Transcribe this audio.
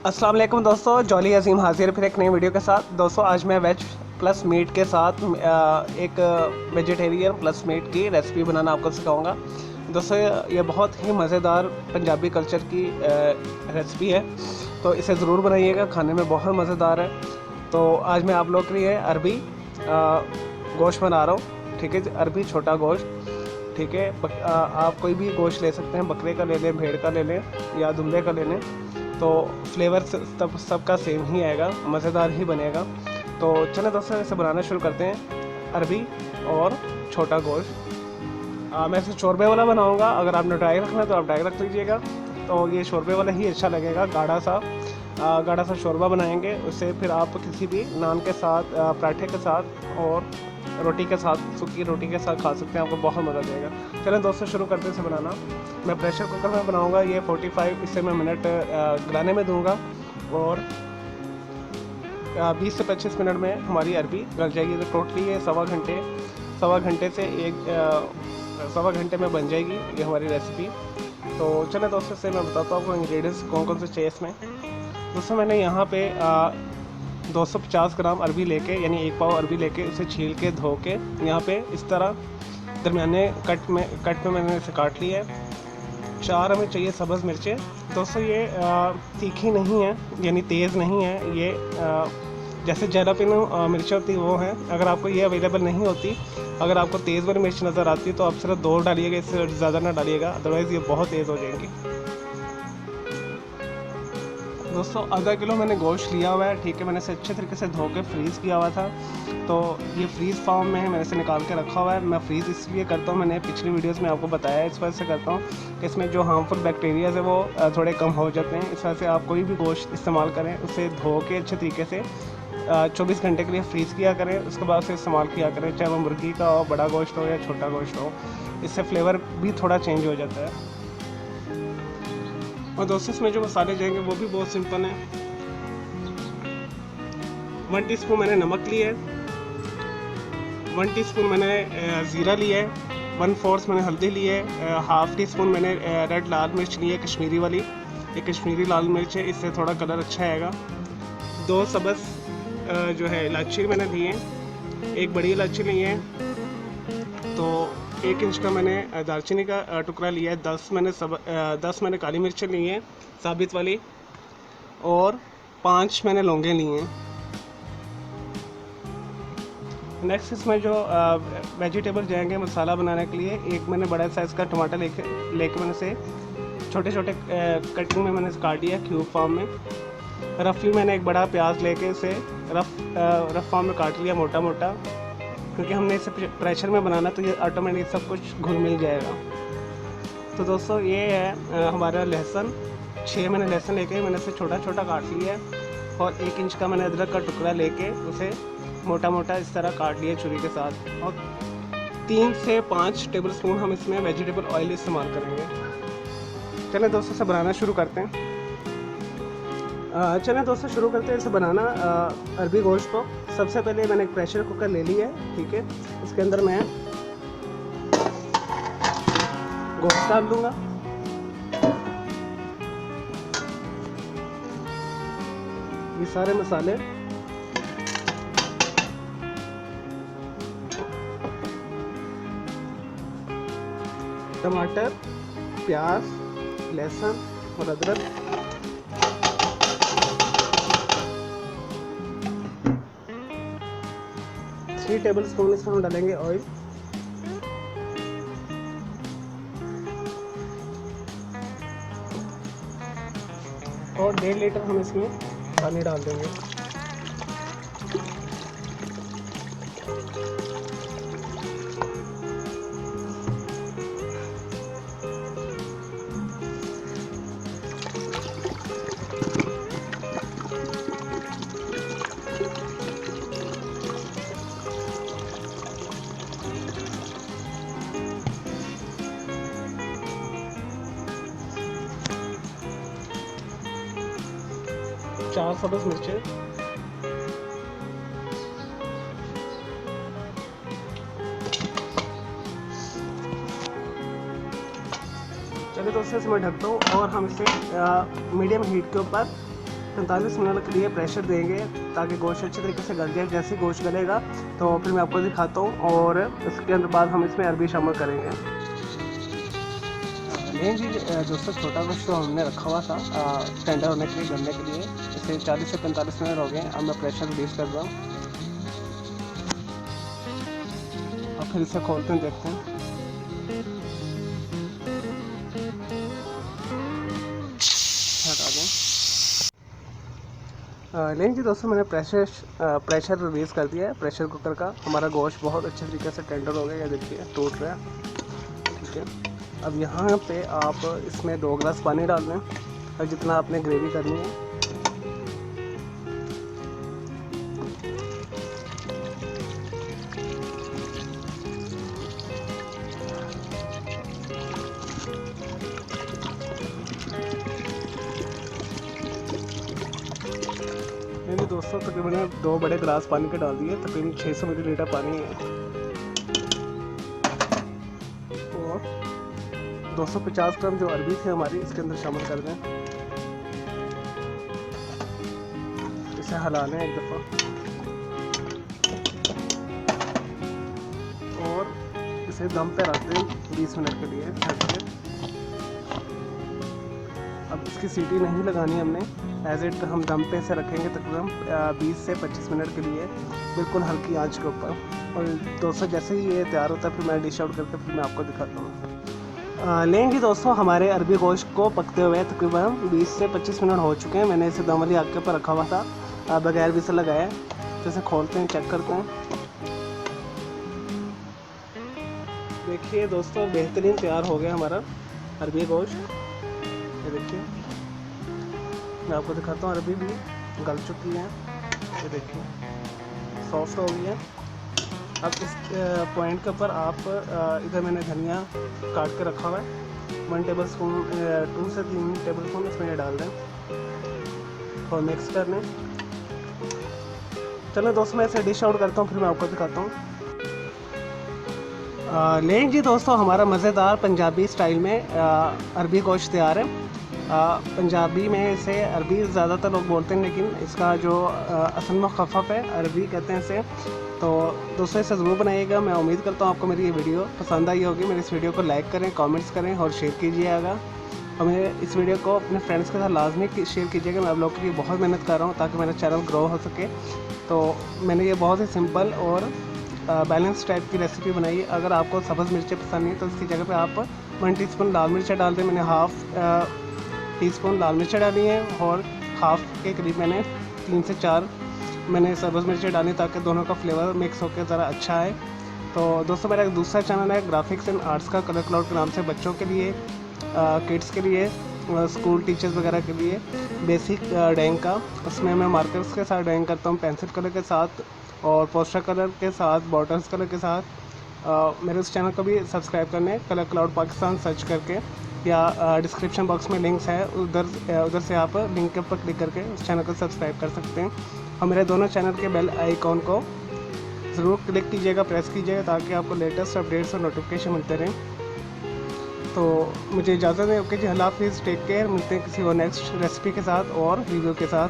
अस्सलाम वालेकुम दोस्तों, जॉली अजीम हाजिर फिर एक नई वीडियो के साथ। दोस्तों आज मैं वेज प्लस मीट के साथ एक वेजिटेरियन प्लस मीट की रेसिपी बनाना आपको सिखाऊंगा। दोस्तों ये बहुत ही मज़ेदार पंजाबी कल्चर की रेसिपी है, तो इसे ज़रूर बनाइएगा, खाने में बहुत मज़ेदार है। तो आज मैं आप लोग के लिए अरबी गोश्त बना रहा हूँ, ठीक है। अरबी छोटा गोश्त, ठीक है। आप कोई भी गोश्त ले सकते हैं, बकरे का ले लें, भेड़ का ले लें या दुम्बे का ले लें, तो फ्लेवर सबका सेम ही आएगा, मज़ेदार ही बनेगा। तो चलें दोस्तों इसे बनाना शुरू करते हैं। अरबी और छोटा गोश्त मैं इसे शोरबे वाला बनाऊंगा। अगर आपने ड्राई रखना है तो आप ड्राई रख लीजिएगा, तो ये शोरबे वाला ही अच्छा लगेगा। गाढ़ा सा शोरबा बनाएंगे, उससे फिर आप किसी भी नान के साथ, पराठे के साथ और रोटी के साथ, सूखी रोटी के साथ खा सकते हैं, आपको बहुत मज़ा देगा। चलें दोस्तों शुरू करते हैं इसे बनाना। मैं प्रेशर कुकर में बनाऊंगा। ये 45 इसे मैं मिनट गलाने में दूंगा और 20 से 25 मिनट में हमारी अरबी गल जाएगी। तो टोटली ये सवा घंटे से सवा घंटे में बन जाएगी ये हमारी रेसिपी। तो चलें दोस्तों से मैं बताता हूँ आपको इंग्रेडिएंट्स कौन कौन से चाहिए इसमें। दोस्तों मैंने यहाँ पे 250 ग्राम अरबी लेके, यानी 1 पाव अरबी लेके उसे छील के धो के यहाँ पे इस तरह दरमियाने कट में मैंने इसे काट लिया है। 4 हमें चाहिए सब्ज़ मिर्चें। दोस्तों ये तीखी नहीं है, यानी तेज़ नहीं है। ये जैसे जैलापेनो मिर्चें होती वो हैं। अगर आपको ये अवेलेबल नहीं होती, अगर आपको तेज़ वाली मिर्च नज़र आती है तो आप सिर्फ 2 डालिएगा, इससे ज़्यादा ना डालिएगा, अदरवाइज़ ये बहुत तेज़ हो जाएंगी। दोस्तों आधा किलो मैंने गोश्त लिया हुआ है, ठीक है। मैंने इसे अच्छे तरीके से धो के फ्रीज़ किया हुआ था, तो ये फ्रीज़ फॉर्म में है, मैंने इसे निकाल के रखा हुआ है। मैं फ्रीज़ इसलिए करता हूँ, मैंने पिछली वीडियोस में आपको बताया है, इस वजह से करता हूँ कि इसमें जो हार्मफुल बैक्टीरियाज है वो थोड़े कम हो जाते हैं। इस वजह से आप कोई भी गोश्त इस्तेमाल करें, उसे धो के अच्छे तरीके से 24 घंटे के लिए फ्रीज़ किया करें, उसके बाद उसे इस्तेमाल किया करें, चाहे वो मुर्गी का हो, बड़ा गोश्त हो या छोटा गोश्त हो। इससे फ्लेवर भी थोड़ा चेंज हो जाता है। और दोस्तों इसमें जो मसाले जाएंगे वो भी बहुत सिंपल हैं। 1 टीस्पून मैंने नमक लिया है, 1 टीस्पून मैंने ज़ीरा लिया है, 1/4 मैंने हल्दी ली है, 1/2 टीस्पून मैंने रेड लाल मिर्च ली है, कश्मीरी वाली। एक कश्मीरी लाल मिर्च है, इससे थोड़ा कलर अच्छा आएगा। 2 सब्ज़ जो है इलायची मैंने ली है, 1 बड़ी इलायची ली है। तो 1 इंच का मैंने दालचीनी का टुकड़ा लिया है। 10 मैंने काली मिर्चें ली हैं साबित वाली, और 5 मैंने लौंगे ली हैं। नेक्स्ट इसमें जो वेजिटेबल जाएंगे मसाला बनाने के लिए, एक मैंने बड़ा साइज़ का टमाटर लेके मैंने से छोटे छोटे कटिंग में मैंने काट दिया क्यूब फॉर्म में। रफली मैंने एक बड़ा प्याज लेके उसे रफ फॉर्म में काट लिया, मोटा मोटा, क्योंकि हमने इसे प्रेशर में बनाना तो ये ऑटोमेटिक सब कुछ घुल मिल जाएगा। तो दोस्तों ये है हमारा लहसुन। 6 मैंने लहसुन लेके मैंने इसे छोटा छोटा काट लिया है, और 1 इंच का मैंने अदरक का टुकड़ा लेके उसे मोटा मोटा इस तरह काट लिया छुरी के साथ। और 3 से 5 टेबलस्पून हम इसमें वेजिटेबल ऑयल इस्तेमाल करेंगे। चलें दोस्तों से बनाना शुरू करते हैं। शुरू करते हैं इसे बनाना अरबी गोश्त को। सबसे पहले मैंने एक प्रेशर कुकर ले लिया है, ठीक है। इसके अंदर मैं गोश्त डाल दूंगा। ये सारे मसाले, टमाटर, प्याज, लहसुन और अदरक, 3 टेबलस्पून इसमें हम डालेंगे ऑयल, और 1.5 लीटर हम इसमें पानी डाल देंगे। चार सब्ज़ मिर्चें, चलिए दोस्तों इसे मैं ढकता हूँ और हम इसे मीडियम हीट के ऊपर 45 मिनट के लिए प्रेशर देंगे ताकि गोश्त अच्छे तरीके से गल जाए। जैसे ही गोश्त गलेगा तो फिर मैं आपको दिखाता हूँ और उसके अंदर बाद हम इसमें अरबी शामिल करेंगे। नहीं जी दोस्तों, छोटा गोश्त तो हमने रखा हुआ था टेंडर होने के लिए, गलने के लिए। इसे 40 से 45 मिनट हो गए। अब मैं प्रेशर रिलीज़ कर रहा हूँ और फिर इसे खोलते हैं, देखते हैं। हटा दें। लेकिन जी दोस्तों, मैंने प्रेशर रिलीज़ कर दिया है प्रेशर कुकर का। हमारा गोश्त बहुत अच्छे तरीके से टेंडर हो गया, ये देखिए टूट रहा है। ठीक है, अब यहाँ पे आप इसमें 2 गिलास पानी डाल दें और जितना आपने ग्रेवी करनी है। मैंने दोस्तों तकरीबन 2 बड़े गिलास पानी के डाल दिए, तकरीबन 600 मिलीलीटर पानी है। और 250 ग्राम जो अरबी थी हमारी इसके अंदर शामिल कर दें। इसे हिलाना है एक दफ़ा और इसे दम पे रख दें 20 मिनट के लिए ढक के। अब इसकी सीटी नहीं लगानी हमने, एज इट हम दम पे से रखेंगे तकरीबन 20 से 25 मिनट के लिए, बिल्कुल हल्की आंच के ऊपर। और दोस्तों जैसे ही ये तैयार होता है फिर मैं डिश आउट करके फिर मैं आपको दिखाता हूँ। लेंगे दोस्तों, हमारे अरबी गोश्त को पकते हुए तकरीबन 20 से 25 मिनट हो चुके हैं। मैंने इसे दम वाली आग के ऊपर रखा हुआ था बगैर विसल लगाए। जैसे खोलते हैं, चेक करते हैं। देखिए दोस्तों, बेहतरीन तैयार हो गया हमारा अरबी गोश्त। ये देखिए, मैं आपको दिखाता हूँ, अरबी भी गल चुकी है। ये देखिए सॉफ्ट हो गई है। अब इस पॉइंट के ऊपर आप इधर मैंने धनिया काट के रखा हुआ है, 1 टेबल स्पून 2 से 3 टेबल स्पून इसमें डाल दें और मिक्स कर लें। चलो दोस्तों, मैं इसे डिश आउट करता हूँ फिर मैं आपको दिखाता हूँ। लेकिन जी दोस्तों, हमारा मज़ेदार पंजाबी स्टाइल में अरबी गोश्त तैयार है। पंजाबी में इसे अरबी ज़्यादातर लोग बोलते हैं, लेकिन इसका जो असल मुख़फ़्फ़फ़ है अरबी कहते हैं इसे। तो दोस्तों इसे ज़रूर बनाइएगा। मैं उम्मीद करता हूँ आपको मेरी ये वीडियो पसंद आई होगी। मेरे इस वीडियो को लाइक करें, कमेंट्स करें और शेयर कीजिएगा। और मेरे इस वीडियो को अपने फ्रेंड्स के साथ लाजमी शेयर कीजिएगा। मैं आप लोगों के लिए बहुत मेहनत कर रहा हूँ ताकि मेरा चैनल ग्रो हो सके। तो मैंने ये बहुत ही सिंपल और बैलेंस टाइप की रेसिपी बनाई है। अगर आपको सब्ज़ मिर्चें पसंद नहीं तो इसकी जगह पे आप 1 टीस्पून लाल मिर्चें डाल दें। मैंने हाफ़ टीस्पून लाल मिर्चें डाली हैं और हाफ़ के करीब मैंने 3 से 4 मैंने सब्ज़ मिर्चें डाली ताकि दोनों का फ्लेवर मिक्स होकर ज़रा अच्छा है। तो दोस्तों, मेरा एक दूसरा चैनल है ग्राफिक्स एंड आर्ट्स का, कलर क्लाउड के नाम से, बच्चों के लिए, किड्स के लिए, स्कूल टीचर्स वगैरह के लिए बेसिक ड्राइंग का। उसमें मैं मार्कर्स के साथ ड्राइंग करता हूँ, पेंसिल कलर के साथ और पोस्टर कलर के साथ, बॉटल्स कलर के साथ। मेरे उस चैनल को भी सब्सक्राइब करने, कलर क्लाउड पाकिस्तान सर्च करके, या डिस्क्रिप्शन बॉक्स में लिंक्स है, उधर से आप लिंक के ऊपर क्लिक करके उस चैनल को सब्सक्राइब कर सकते हैं। और मेरे दोनों चैनल के बेल आइकॉन को ज़रूर क्लिक कीजिएगा, प्रेस कीजिएगा ताकि आपको लेटेस्ट अपडेट्स और नोटिफिकेशन मिलते रहें। तो मुझे इजाज़त है। ओके जी, अल्लाह हाफ़िज़, टेक केयर। मिलते हैं किसी और नेक्स्ट रेसिपी के साथ और रिव्यू के साथ।